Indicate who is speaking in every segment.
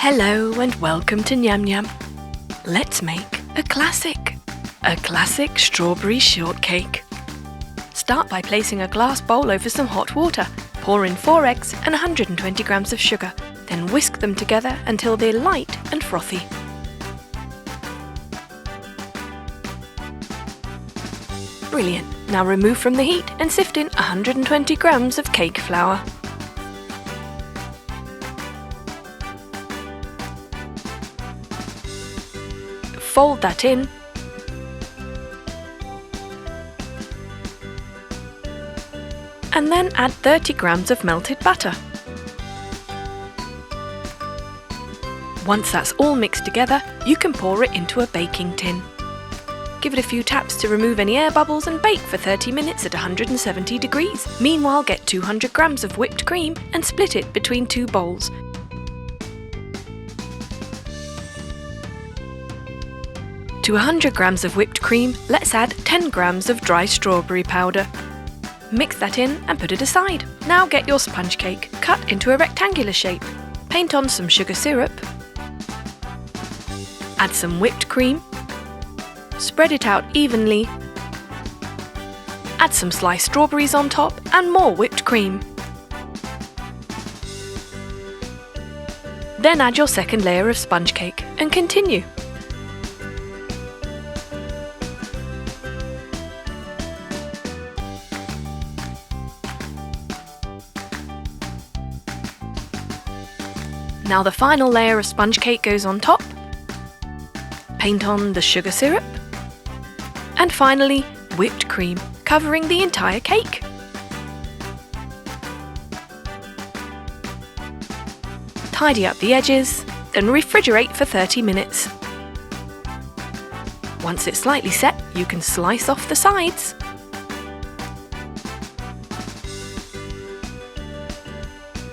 Speaker 1: Hello and welcome to Nyam Nyam. Let's make a classic strawberry shortcake. Start by placing a glass bowl over some hot water. Pour in 4 eggs and 120 grams of sugar. Then whisk them together until they're light and frothy. Brilliant. Now remove from the heat and sift in 120 grams of cake flour. Fold that in and then add 30 grams of melted butter. Once that's all mixed together, you can pour it into a baking tin. Give it a few taps to remove any air bubbles and bake for 30 minutes at 170 degrees. Meanwhile, get 200 grams of whipped cream and split it between 2 bowls. To 100 grams of whipped cream, let's add 10 grams of dry strawberry powder. Mix that in and put it aside. Now get your sponge cake, cut into a rectangular shape. Paint on some sugar syrup. Add some whipped cream. Spread it out evenly. Add some sliced strawberries on top and more whipped cream. Then add your second layer of sponge cake and continue. Now the final layer of sponge cake goes on top. Paint on the sugar syrup. And finally, whipped cream, covering the entire cake. Tidy up the edges, then refrigerate for 30 minutes. Once it's slightly set, you can slice off the sides.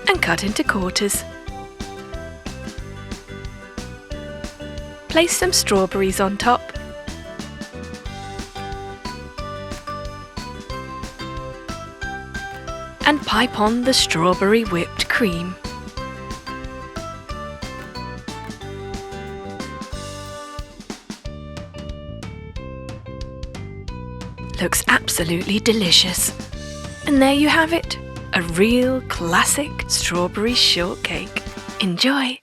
Speaker 1: And cut into quarters. Place some strawberries on top. And pipe on the strawberry whipped cream. Looks absolutely delicious. And there you have it, a real classic strawberry shortcake. Enjoy!